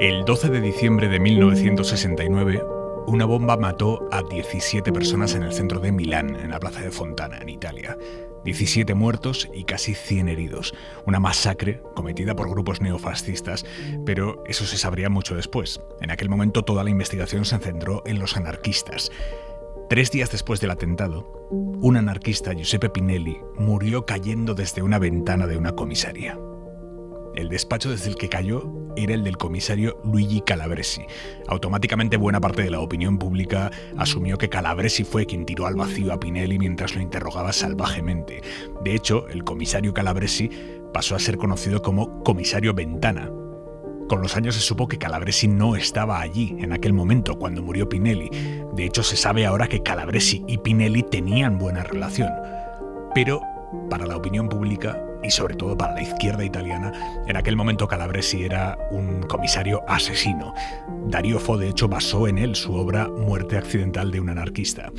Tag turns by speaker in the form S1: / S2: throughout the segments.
S1: El 12 de diciembre de 1969, una bomba mató a 17 personas en el centro de Milán, en la plaza de Fontana, en Italia. 17 muertos y casi 100 heridos. Una masacre cometida por grupos neofascistas, pero eso se sabría mucho después. En aquel momento toda la investigación se centró en los anarquistas. 3 días después del atentado, un anarquista, Giuseppe Pinelli, murió cayendo desde una ventana de una comisaría. El despacho desde el que cayó era el del comisario Luigi Calabresi. Automáticamente buena parte de la opinión pública asumió que Calabresi fue quien tiró al vacío a Pinelli mientras lo interrogaba salvajemente. De hecho, el comisario Calabresi pasó a ser conocido como comisario Ventana. Con los años se supo que Calabresi no estaba allí en aquel momento cuando murió Pinelli. De hecho, se sabe ahora que Calabresi y Pinelli tenían buena relación. Pero para la opinión pública, y sobre todo para la izquierda italiana, en aquel momento Calabresi era un comisario asesino. Dario Fo, de hecho, basó en él su obra Muerte accidental de un anarquista.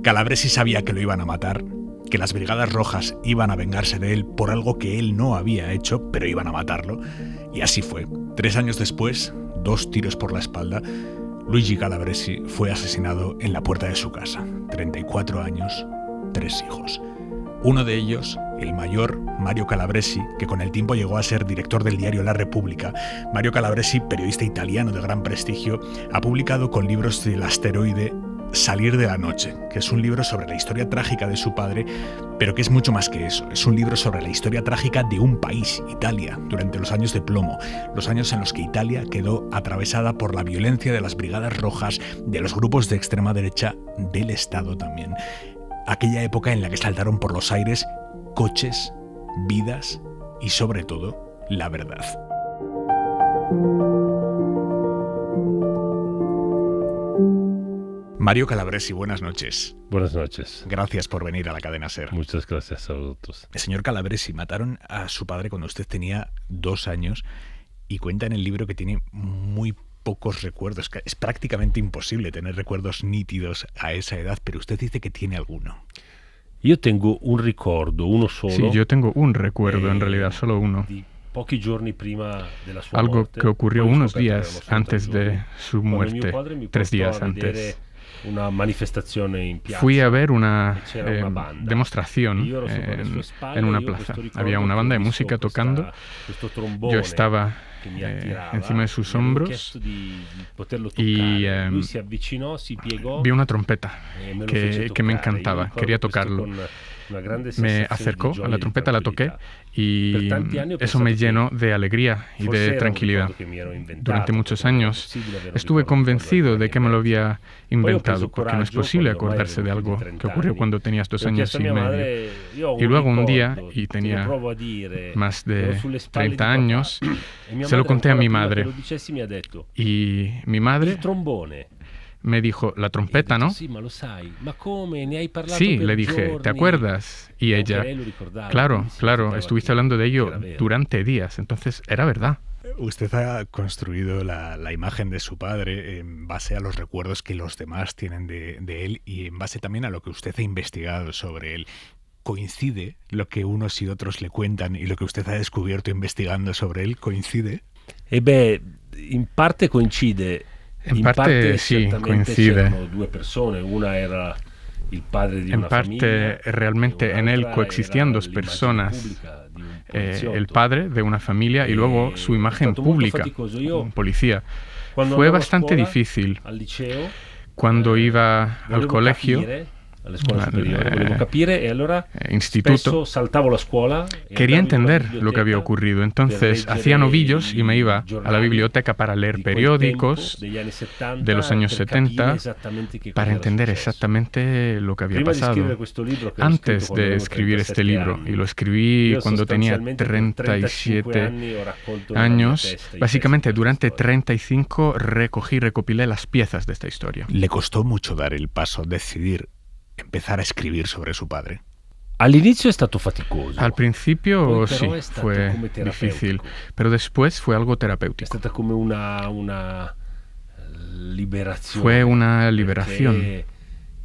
S1: Calabresi sabía que lo iban a matar, que las Brigadas Rojas iban a vengarse de él por algo que él no había hecho, pero iban a matarlo. Y así fue. 3 años después, 2 tiros por la espalda, Luigi Calabresi fue asesinado en la puerta de su casa. 34 años, 3 hijos. Uno de ellos, el mayor, Mario Calabresi, que con el tiempo llegó a ser director del diario La Repubblica. Mario Calabresi, periodista italiano de gran prestigio, ha publicado con libros del asteroide Salir de la noche, que es un libro sobre la historia trágica de su padre, pero que es mucho más que eso. Es un libro sobre la historia trágica de un país, Italia, durante los años de plomo, los años en los que Italia quedó atravesada por la violencia de las Brigadas Rojas, de los grupos de extrema derecha, del Estado también. Aquella época en la que saltaron por los aires coches, vidas y, sobre todo, la verdad. Mario Calabresi, buenas noches.
S2: Buenas noches.
S1: Gracias por venir a la cadena SER.
S2: Muchas gracias a vosotros.
S1: Señor Calabresi, mataron a su padre cuando usted tenía 2 años y cuenta en el libro que tiene muy pocos recuerdos. Es prácticamente imposible tener recuerdos nítidos a esa edad, pero usted dice que tiene alguno.
S2: Yo tengo un ricordo, uno solo.
S3: Sí, yo tengo un recuerdo, en realidad, solo uno.
S2: Pochi giorni prima della sua
S3: Algo
S2: morte,
S3: que ocurrió unos días antes de su muerte, 3 días antes.
S2: Una manifestación en piazza.
S3: Fui a ver una
S2: banda.
S3: demostración en una plaza. Había una banda de música tocando. Yo estaba encima de sus hombros y vi una trompeta que me encantaba. Quería tocarlo. Me acercó a la trompeta, la toqué y eso me llenó de alegría y de tranquilidad. Durante muchos años estuve convencido de que me lo había inventado, porque no es posible acordarse de algo que ocurrió cuando tenías 2 años y medio. Y luego un día, y tenía más de 30 años, se lo conté a mi madre. Y mi madre me dijo, la trompeta, ¿no? Sí, le dije, ¿te acuerdas? Y ella, claro, estuviste hablando de ello durante días, entonces era verdad.
S1: Usted ha construido la imagen de su padre en base a los recuerdos que los demás tienen de él y en base también a lo que usted ha investigado sobre él. ¿Coincide lo que unos y otros le cuentan y lo que usted ha descubierto investigando sobre él? ¿Coincide?
S2: In parte coincide.
S3: En parte sí, coincide.
S2: Due persone, una era il padre di una
S3: familia. En parte realmente en él coexistían 2 personas. El padre de una familia y luego su imagen pública, un policía. Fue bastante difícil. Cuando iba al colegio, instituto, quería entender lo que había ocurrido. Entonces hacía novillos y me iba a la biblioteca para leer periódicos de los años 70 para entender exactamente lo que había pasado. Antes de escribir este libro, y lo escribí cuando tenía 37 años, básicamente durante 35 recopilé las piezas de esta historia.
S1: ¿Le costó mucho dar el paso, decidir empezar a escribir sobre su padre?
S2: All'inizio è stato faticoso.
S3: Al principio sí, fue difícil, pero después fue algo terapéutico.
S2: È stata come una liberazione.
S3: Fue una liberación.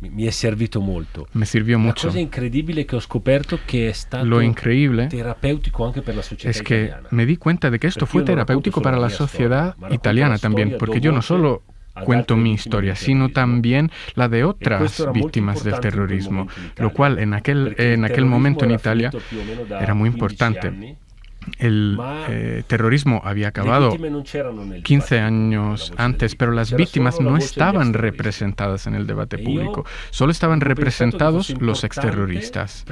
S2: mi è servito molto.
S3: Me sirvió mucho.
S2: La cosa incredibile que ho scoperto que è stato
S3: Lo increíble
S2: terapéutico anche per la società
S3: es que
S2: italiana.
S3: me di cuenta de que esto fue terapéutico para la sociedad italiana también, porque yo no solo cuento mi historia, sino también la de otras víctimas del terrorismo, lo cual en aquel momento en Italia era muy importante. El terrorismo había acabado 15 años antes, pero las víctimas no estaban representadas en el debate público. Solo estaban representados los exterroristas.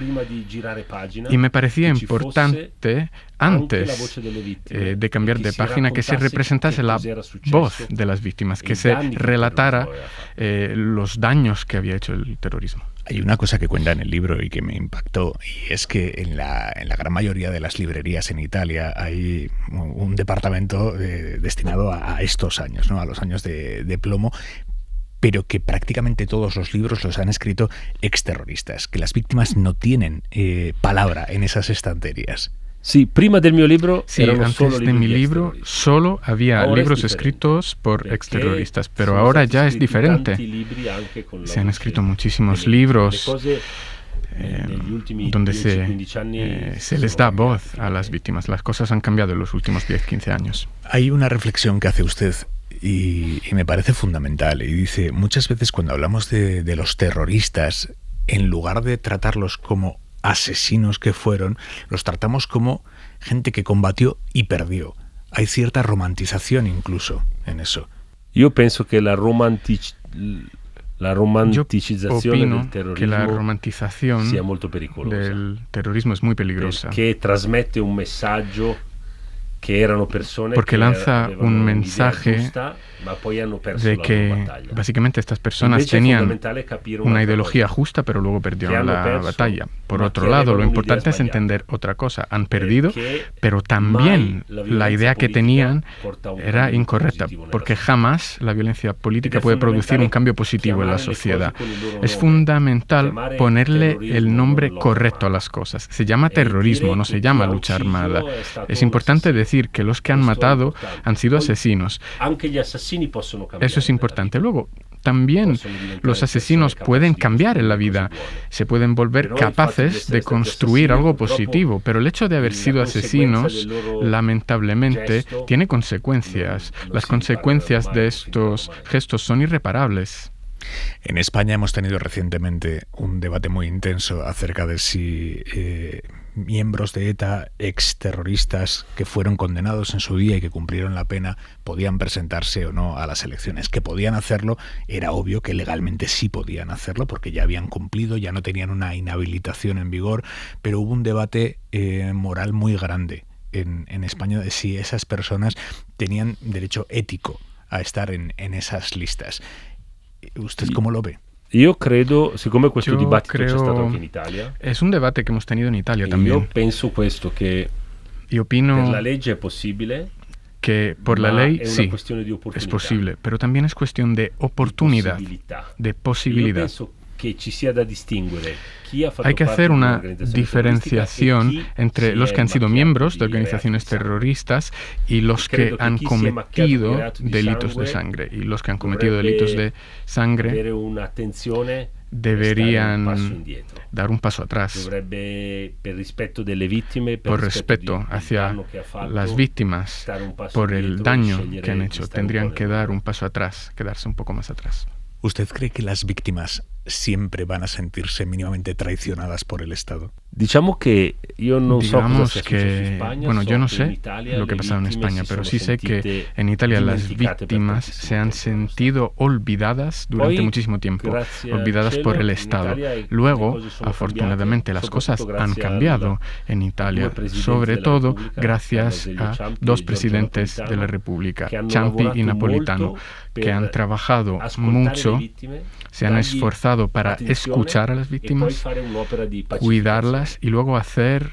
S3: Y me parecía importante, antes de cambiar de página, que se representase la voz de las víctimas, que se relatara los daños que había hecho el terrorismo.
S1: Hay una cosa que cuenta en el libro y que me impactó, y es que en la gran mayoría de las librerías en Italia hay un departamento destinado a estos años, ¿no? A los años de plomo, pero que prácticamente todos los libros los han escrito exterroristas, que las víctimas no tienen palabra en esas estanterías.
S2: Sí, prima del mio libro,
S3: antes de mi libro solo había libros escritos por exterroristas, pero ahora ya es diferente. Se han escrito muchísimos libros donde se les da voz a las víctimas. Las cosas han cambiado en los últimos 10-15 años.
S1: Hay una reflexión que hace usted y me parece fundamental, y dice, muchas veces cuando hablamos de los terroristas, en lugar de tratarlos como asesinos que fueron, los tratamos como gente que combatió y perdió. Hay cierta romantización incluso en eso.
S2: Yo pienso que la romantización del terrorismo sia molto pericolosa.
S3: Del terrorismo es muy peligrosa.
S2: Que trasmette un mensaje que erano persone
S3: porque lanza un mensaje
S2: justa,
S3: de que básicamente estas personas tenían una ideología justa, pero luego perdieron la batalla. Por otro lado, lo importante es entender otra cosa. Han perdido, pero también la idea que tenían era incorrecta, porque jamás la violencia política puede producir un cambio positivo en la sociedad. Es fundamental ponerle el nombre correcto a las cosas. Se llama terrorismo, no se llama lucha armada. Es importante decir que los que han matado han sido asesinos. Eso es importante. Luego, también los asesinos pueden cambiar en la vida, se pueden volver capaces de construir algo positivo, pero el hecho de haber sido asesinos, lamentablemente, tiene consecuencias. Las consecuencias de estos gestos son irreparables.
S1: En España hemos tenido recientemente un debate muy intenso acerca de si miembros de ETA, exterroristas que fueron condenados en su día y que cumplieron la pena, podían presentarse o no a las elecciones. Que podían hacerlo, era obvio que legalmente sí podían hacerlo porque ya habían cumplido, ya no tenían una inhabilitación en vigor, pero hubo un debate moral muy grande en España de si esas personas tenían derecho ético a estar en esas listas. ¿Usted cómo lo ve?
S2: Io credo, siccome questo dibattito c'è stato anche in Italia,
S3: es un debate que hemos tenido en Italia también.
S2: Io penso questo, che
S3: opino
S2: per la legge è possibile,
S3: que por la ley sí, es posible, pero también es cuestión de oportunidad, de posibilidad. Hay que hacer una diferenciación entre los que han sido miembros de organizaciones terroristas y los que han cometido delitos de sangre. Y los que han cometido delitos de sangre deberían dar un paso atrás. Por respeto hacia las víctimas, por el daño que han hecho, tendrían que dar un paso atrás, quedarse un poco más atrás.
S1: ¿Usted cree que las víctimas siempre van a sentirse mínimamente traicionadas por el Estado?
S2: Digamos que yo no sé
S3: yo no sé lo que ha pasado en España, pero sí sé que en Italia las víctimas se han sentido olvidadas durante muchísimo tiempo, olvidadas por el Estado. Luego, afortunadamente, las cosas han cambiado en Italia, sobre todo gracias a dos presidentes de la República, Ciampi y Napolitano, que han trabajado mucho, se han esforzado para escuchar a las víctimas, cuidarlas y luego hacer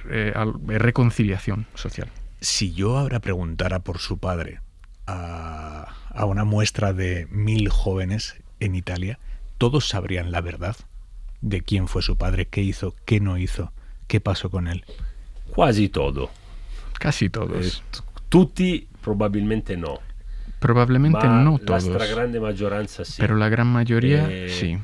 S3: reconciliación social.
S1: Si yo ahora preguntara por su padre a una muestra de 1000 jóvenes en Italia, ¿todos sabrían la verdad de quién fue su padre, qué hizo, qué no hizo, qué pasó con él?
S2: Quasi todo.
S3: Casi todos.
S2: Tutti probabilmente no.
S3: Probablemente no todos,
S2: la stragrande maggioranza sí.
S3: Pero la gran mayoría sí.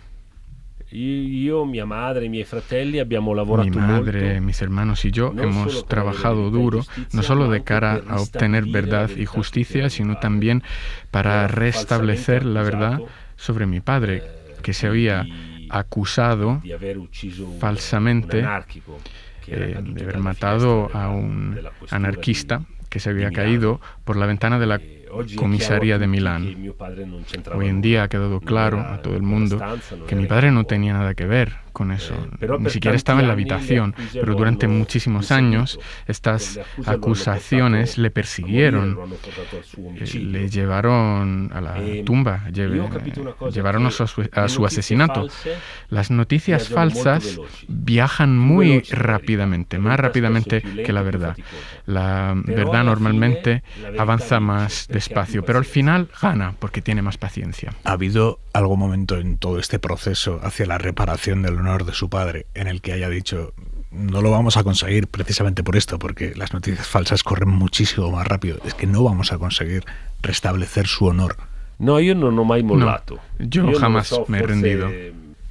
S2: Io, mia madre, i miei fratelli abbiamo
S3: Mi
S2: lavorato
S3: madre,
S2: molto.
S3: mis hermanos y yo hemos trabajado duro, no solo de cara a obtener verdad y justicia, sino también para restablecer la verdad sobre mi padre, que se había acusado
S2: Di aver ucciso un
S3: falsamente
S2: anarchico che era caduto
S3: de haber
S2: dalle
S3: matado
S2: finestre
S3: a un
S2: della questura
S3: anarquista que se había
S2: Milano.
S3: caído por la ventana de la
S2: Oggi è
S3: comisaría
S2: chiaro a
S3: de
S2: tutti
S3: Milán.
S2: che mio padre non c'entrava
S3: Hoy en
S2: nulla.
S3: día ha quedado
S2: Non
S3: claro
S2: era
S3: a todo el
S2: in quella
S3: mundo
S2: stanza, non
S3: que
S2: era
S3: mi
S2: in
S3: padre no
S2: campo.
S3: tenía nada que ver con eso,
S2: Però
S3: ni
S2: per
S3: siquiera
S2: tanti
S3: estaba en la
S2: anni le
S3: habitación,
S2: accuse
S3: pero
S2: lo
S3: durante
S2: hanno
S3: muchísimos años
S2: perseguito.
S3: estas
S2: Le accuse lo hanno
S3: acusaciones
S2: portato
S3: le
S2: a
S3: persiguieron,
S2: morire, lo hanno portato al suo omicidio.
S3: le llevaron a la tumba,
S2: Io ho capito una cosa,
S3: llevaron a
S2: che
S3: su
S2: le
S3: asesinato.
S2: notizie false
S3: Las noticias
S2: viaggiano molto
S3: falsas
S2: veloci.
S3: viajan
S2: Più
S3: muy
S2: veloci della
S3: rápidamente,
S2: verità. La
S3: más
S2: verità
S3: rápidamente
S2: spesso è più
S3: que la
S2: lenta e più
S3: verdad.
S2: faticosa.
S3: La
S2: Pero
S3: verdad
S2: alla
S3: normalmente
S2: fine, la verità
S3: avanza
S2: vince,
S3: más
S2: perché ha
S3: despacio,
S2: più
S3: pero al
S2: pazienza.
S3: final gana porque tiene más paciencia.
S1: ¿Ha habido algún momento en todo este proceso hacia la reparación del honor de su padre en el que haya dicho, no lo vamos a conseguir precisamente por esto, porque las noticias falsas corren muchísimo más rápido, es que no vamos a conseguir restablecer su honor?
S2: No, io non ho mai mollato.
S3: yo
S2: non lo
S3: jamás
S2: so,
S3: me he
S2: forse-
S3: rendido.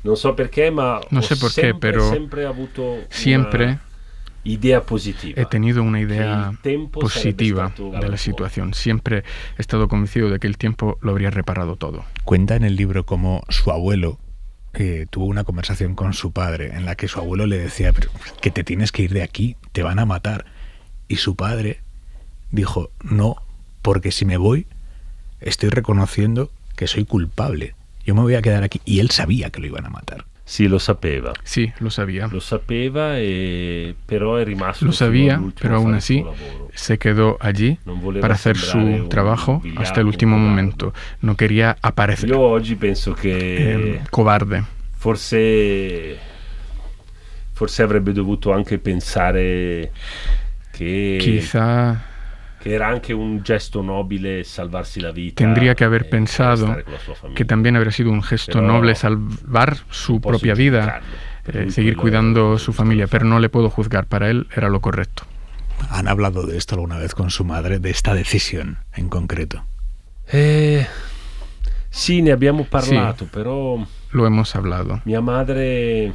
S2: Non so perché, ma
S3: No
S2: ho
S3: sé por qué,
S2: sempre,
S3: pero
S2: sempre avuto
S3: Siempre
S2: una idea positiva.
S3: he tenido una
S2: Que
S3: idea
S2: il tempo
S3: positiva
S2: sarebbe stato
S3: de la
S2: garantito.
S3: situación. Siempre he estado convencido de que el tiempo lo habría reparado todo.
S1: Cuenta en el libro cómo su abuelo tuvo una conversación con su padre en la que su abuelo le decía, pero que te tienes que ir de aquí, te van a matar. Y su padre dijo, no, porque si me voy, estoy reconociendo que soy culpable. Yo me voy a quedar aquí. Y él sabía que lo iban a matar.
S2: Sì, lo sapeva.
S3: Sí, lo sabía.
S2: Lo sapeva, però è rimasto
S3: Lo
S2: fino
S3: sabía,
S2: all'ultimo
S3: pero
S2: a
S3: aún
S2: fare il
S3: así
S2: suo lavoro.
S3: se quedó allí
S2: Non voleva
S3: para hacer
S2: sembrare
S3: su
S2: un
S3: trabajo
S2: vigliacco,
S3: hasta el último
S2: un codardo.
S3: momento. No quería aparecer
S2: Io oggi penso che
S3: cobarde.
S2: forse avrebbe dovuto anche pensare che era anche un gesto nobile salvarsi la vita.
S3: Tendría que haber
S2: e
S3: pensado
S2: stare con la sua famiglia.
S3: que también habría sido un gesto
S2: Pero
S3: noble salvar su
S2: non posso
S3: propia vida,
S2: giudicarlo.
S3: seguir
S2: Quello
S3: cuidando
S2: era
S3: su
S2: giusto
S3: familia,
S2: da
S3: pero
S2: fare.
S3: no le puedo juzgar. Para él era lo correcto.
S1: ¿Han hablado de esto alguna vez con su madre, de esta decisión en concreto?
S2: Sì, ne abbiamo parlato, però
S3: Lo hemos hablado.
S2: mia madre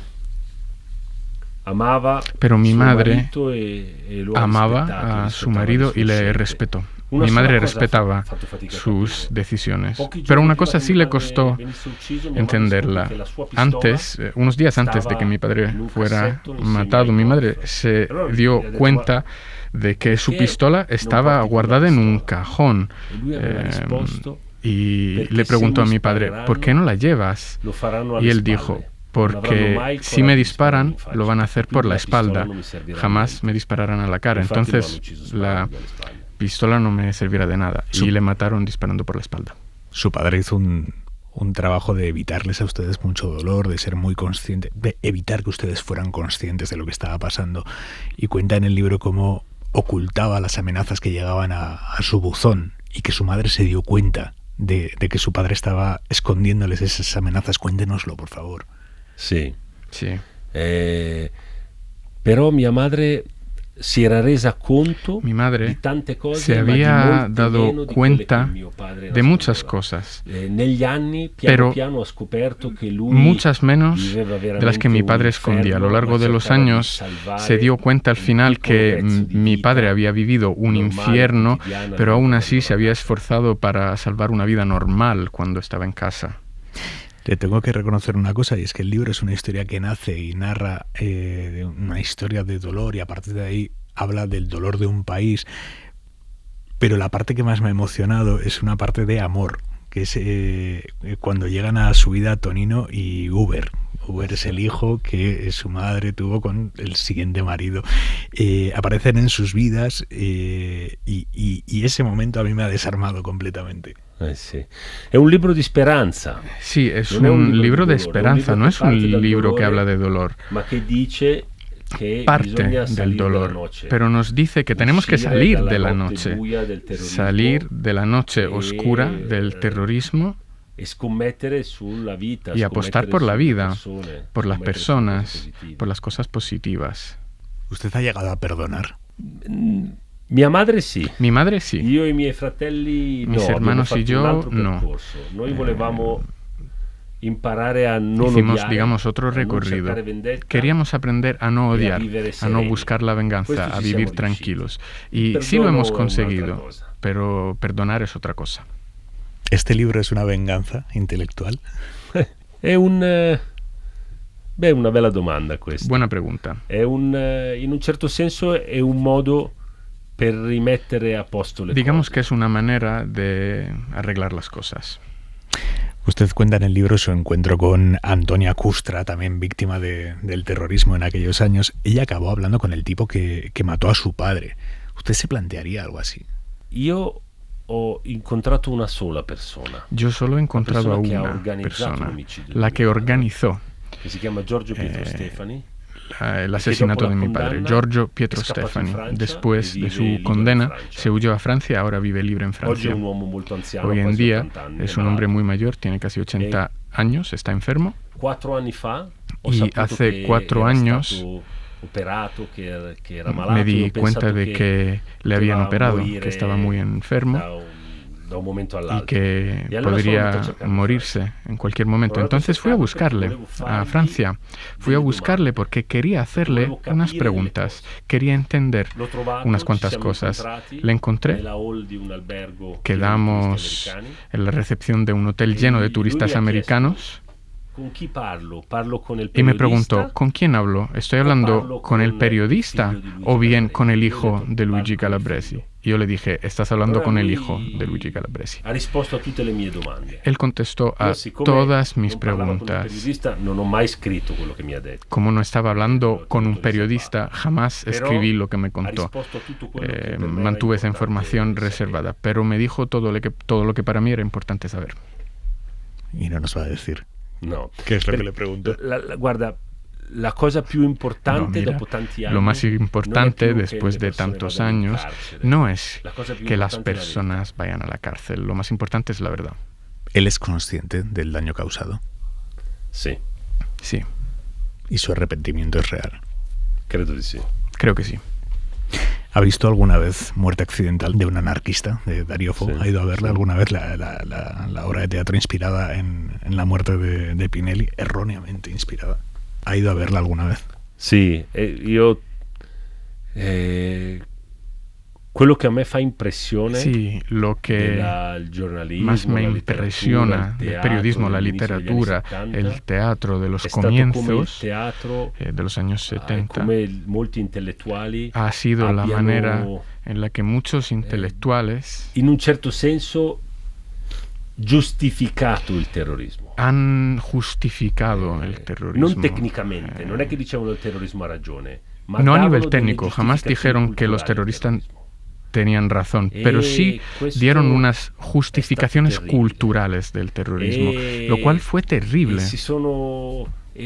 S2: amava
S3: Pero mi
S2: suo
S3: madre
S2: marito e lo ha
S3: amaba
S2: rispettato,
S3: a
S2: rispettava
S3: su marido
S2: le
S3: y
S2: sue
S3: le
S2: scelte.
S3: respetó.
S2: Una
S3: Mi
S2: sola
S3: madre
S2: cosa
S3: respetaba
S2: ha fatto fatica a
S3: sus
S2: capire.
S3: decisiones,
S2: Pochi giorni
S3: pero una
S2: prima
S3: cosa
S2: che
S3: sí
S2: mio
S3: le
S2: padre
S3: costó
S2: venisse ucciso, mia madre
S3: entenderla.
S2: scoprì che la sua pistola
S3: Antes, unos días antes de que mi padre
S2: in un
S3: fuera
S2: cassetto insieme
S3: matado,
S2: ai
S3: mi madre
S2: golf.
S3: se
S2: Allora gli
S3: dio
S2: ha detto,
S3: cuenta de que su
S2: perché
S3: pistola
S2: non
S3: estaba
S2: porti tu
S3: guardada en un
S2: pistola?
S3: cajón.
S2: E lui aveva risposto,
S3: Y
S2: perché
S3: le preguntó a
S2: se mi
S3: mi padre,
S2: spararanno,
S3: ¿por qué no la llevas?
S2: lo faranno
S3: Y
S2: alle
S3: él
S2: spalle.
S3: dijo,
S2: Non avranno
S3: porque
S2: mai il
S3: si
S2: coraggio
S3: me
S2: di spararmi
S3: disparan,
S2: in faccia.
S3: lo van a hacer por
S2: Quindi
S3: la
S2: pistola
S3: espalda.
S2: non mi servirà
S3: Jamás
S2: niente.
S3: me dispararán a la cara.
S2: Infatti lo hanno
S3: Entonces
S2: ucciso
S3: la
S2: sparandogli alle spalle.
S3: pistola no me servirá de nada.
S1: Su-
S3: Y le mataron disparando por la espalda.
S1: Su padre hizo un trabajo de evitarles a ustedes mucho dolor, de ser muy consciente, de evitar que ustedes fueran conscientes de lo que estaba pasando. Y cuenta en el libro cómo ocultaba las amenazas que llegaban a su buzón y que su madre se dio cuenta de que su padre estaba escondiéndoles esas amenazas. Cuéntenoslo, por favor.
S2: Sì.
S3: Sí.
S2: Però mia madre si era resa conto
S3: Mi madre
S2: di tante cose,
S3: se
S2: ma di
S3: había
S2: molte
S3: dado
S2: meno di
S3: cuenta
S2: quelle che mio padre
S3: de muchas
S2: nascondeva.
S3: cosas,
S2: Negli anni, piano
S3: pero
S2: piano, ho scoperto che lui
S3: muchas menos
S2: viveva
S3: de las que mi
S2: veramente
S3: padre
S2: un
S3: escondía. A lo
S2: inferno,
S3: largo
S2: ma
S3: de los
S2: cercava di
S3: años
S2: salvare
S3: se dio cuenta al
S2: un
S3: final
S2: piccolo
S3: que
S2: pezzo di
S3: mi
S2: vita
S3: padre había vivido un
S2: normale,
S3: infierno,
S2: quotidiana,
S3: pero aún así
S2: all'interno
S3: se había
S2: della casa.
S3: esforzado para salvar una vida normal cuando estaba en casa.
S1: Le tengo que reconocer una cosa, y es que el libro es una historia que nace y narra de una historia de dolor, y a partir de ahí habla del dolor de un país. Pero la parte que más me ha emocionado es una parte de amor, que es cuando llegan a su vida Tonino y Uber. Uber es el hijo que su madre tuvo con el siguiente marido. Aparecen en sus vidas y ese momento a mí me ha desarmado completamente.
S2: Sì. È un libro di speranza,
S3: Sí, es
S2: Non è un
S3: un libro de
S2: dolore,
S3: esperanza,
S2: è un
S3: no
S2: libro
S3: es
S2: che parte
S3: un
S2: dal
S3: libro que
S2: dolore,
S3: habla de dolor.
S2: ma che dice che
S3: Parte
S2: bisogna
S3: del
S2: salire dalla
S3: dolor,
S2: noche,
S3: pero nos dice que tenemos que
S2: uscire
S3: salir
S2: dalla
S3: de la
S2: notte
S3: noche,
S2: buia del terrorismo
S3: salir de la noche oscura
S2: e,
S3: del terrorismo
S2: e scommettere sulla vita,
S3: y apostar por la
S2: sulle
S3: vida,
S2: persone,
S3: por las
S2: scommettere sulle
S3: personas,
S2: cose positive.
S3: por las cosas positivas.
S1: ¿Usted ha llegado a perdonar?
S2: Mia madre sì.
S3: Mi madre sí.
S2: Io e i miei fratelli
S3: Mis
S2: no, abbiamo
S3: hermanos
S2: fatto
S3: y yo,
S2: un altro
S3: no.
S2: percorso. Noi volevamo
S3: Hicimos, digamos, otro recorrido. Queríamos aprender a no odiar, a no buscar la venganza, a vivir tranquilos. Y sí lo hemos conseguido, pero perdonar es otra cosa.
S1: ¿Este libro es una venganza intelectual?
S2: Una bella domanda questa.
S3: Buena pregunta.
S2: In un certo senso è un modo per rimettere a posto le
S3: Digamos
S2: cose.
S3: que es una manera de arreglar las cosas.
S1: Usted cuenta en el libro su encuentro con Antonia Custra, también víctima del terrorismo en aquellos años. Ella acabó hablando con el tipo que mató a su padre. ¿Usted se plantearía algo así?
S2: Io ho incontrato una sola persona.
S3: Yo solo he encontrado a una persona, la que organizó
S2: che si chiama Giorgio Pietro Stefani.
S3: El asesinato de mi padre, Giorgio Pietro Stefani. Después de su condena, se huyó a Francia, ahora vive libre en Francia. Hoy en día es un hombre muy mayor, tiene casi 80 años, está enfermo. Y hace 4 años me di cuenta de que le habían operado, que estaba muy enfermo y que podría morirse en cualquier momento. Entonces fui a buscarle a Francia. Fui a buscarle porque quería hacerle unas preguntas, quería entender unas cuantas cosas. Le encontré, quedamos en la recepción de un hotel lleno de turistas americanos. Y me preguntó, ¿con quién hablo? ¿Estoy hablando con el periodista o bien con el hijo de Luigi Calabresi? Y yo le dije, estás hablando con el hijo de Luigi Calabresi. Él contestó a todas mis preguntas. Como no estaba hablando con un periodista, jamás escribí lo que me contó. Mantuve esa información reservada, pero me dijo todo lo que para mí era importante saber.
S1: Y no nos va a decir.
S2: No.
S1: ¿Qué es lo que le pregunto?
S2: Guarda, la cosa più importante dopo tanti anni,
S3: lo más importante después de tantos años no es que las personas vayan a la cárcel. Lo más importante es la verdad.
S1: ¿Él es consciente del daño causado?
S2: Sí.
S3: Sí.
S1: ¿Y su arrepentimiento es real?
S2: Credo di sì.
S3: Creo que sí.
S1: ¿Ha visto alguna vez Muerte accidental de un anarquista, de Dario Fo? Sí, ¿ha ido a verla alguna vez la obra de teatro inspirada en la muerte de Pinelli? Erróneamente inspirada. ¿Ha ido a verla alguna vez?
S2: Sí, io quello che a me fa impressione,
S3: sí, lo que más me impresiona del periodismo, la literatura, el teatro de los comienzos de los años 70 ha sido la manera en la que muchos intelectuales
S2: in un certo senso giustificato il terrorismo.
S3: Han justificado el terrorismo.
S2: Non tecnicamente, non è che dicevano il terrorismo ha ragione, ma
S3: no a nivel técnico, jamás dijeron que los terroristas tenían razón, pero sí dieron unas justificaciones culturales del terrorismo, lo cual fue terrible.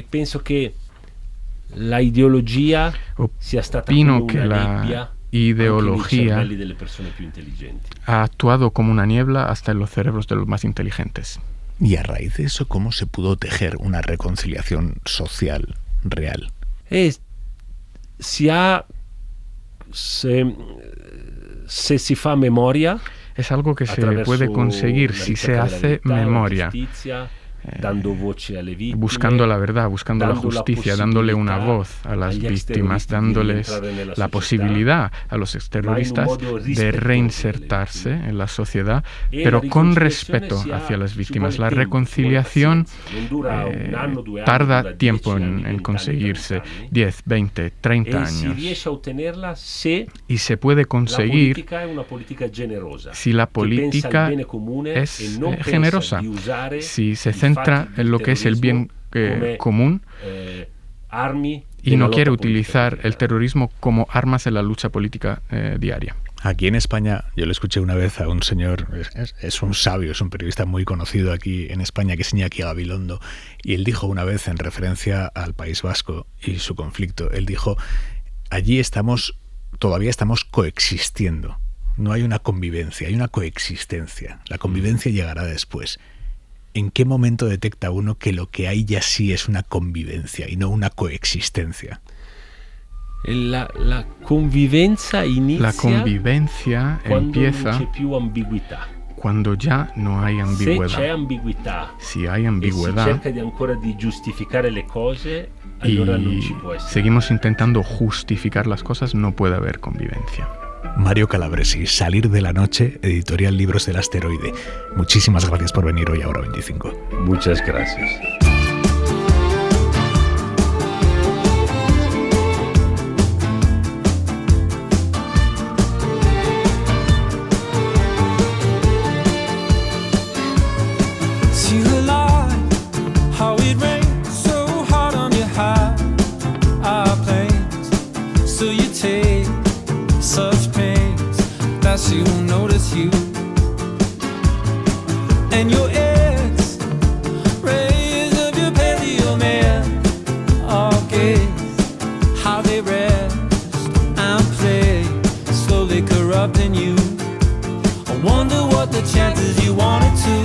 S2: Penso que la ideología sia stata
S3: Opino que la ideología ha actuado como una niebla hasta en los cerebros de los más inteligentes.
S1: Y a raíz de eso, ¿cómo se pudo tejer una reconciliación social real?
S2: Se si fa memoria,
S3: es algo que se puede conseguir si se hace memoria,
S2: dando voce alle vittime,
S3: buscando la verdad, buscando la justicia, dándole una voz a las víctimas, dándoles la posibilidad a los exterroristas de reinsertarse en la sociedad, pero con respeto hacia las víctimas. La reconciliación tarda tiempo en conseguirse, 10, 20, 30 años. Y se puede conseguir si la política es generosa, si se centra en lo que es el bien común y no quiere utilizar el terrorismo como armas en la lucha política diaria.
S1: Aquí en España, yo le escuché una vez a un señor, es un sabio, es un periodista muy conocido aquí en España, que es Iñaki Gabilondo, y él dijo una vez en referencia al País Vasco y su conflicto, él dijo, allí todavía estamos coexistiendo, no hay una convivencia, hay una coexistencia, la convivencia llegará después. ¿En qué momento detecta uno que lo que hay ya sí es una convivencia y no una coexistencia?
S2: La convivencia inicia
S3: empieza
S2: non c'è più ambiguità.
S3: Quando già non hai ambiguità.
S2: Se c'è ambiguità.
S3: Si hay ambigüedad.
S2: E si cerca ancora di giustificare le cose, allora non ci può essere.
S3: Seguimos intentando justificar las cosas, no puede haber convivencia.
S1: Mario Calabresi, Salir de la noche, editorial Libros del Asteroide. Muchísimas gracias por venir hoy a Hora 25.
S2: Muchas gracias.
S4: She won't notice you and your ex rays of your paleo man. All gaze how they rest and play, slowly corrupting you. I wonder what the chances you wanted to.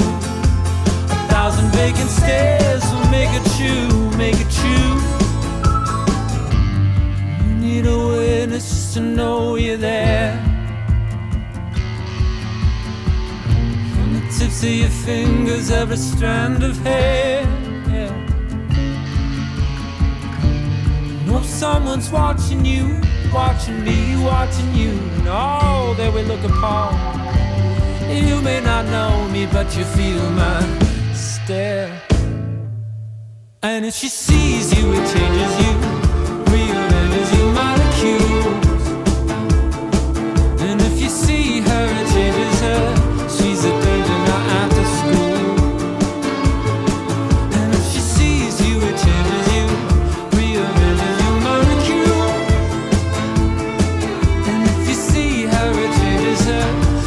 S4: 1,000 vacant stares will make it true, make it true. You need a witness just to know you're there. Tips of your fingers, every strand of hair. Yeah. Know someone's watching you, watching me, watching you. And all that we look upon. You may not know me, but you feel my stare. And if she sees you, it changes you, rearranges your molecules. And if you see her, it changes her. She's a danger now after school. And if she sees you, it changes you, rearranges your molecule. And if you see her, it changes her.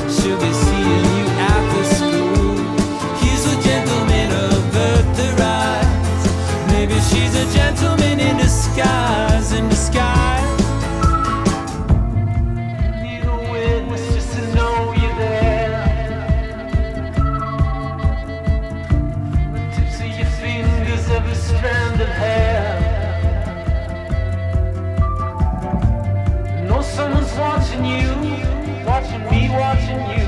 S4: She'll be seeing you after school. He's a gentleman, avert the rise. Maybe she's a gentleman in disguise, in disguise. Need a witness just to know you're there. Every strand of hair. Know someone's watching you, watching me, watching you.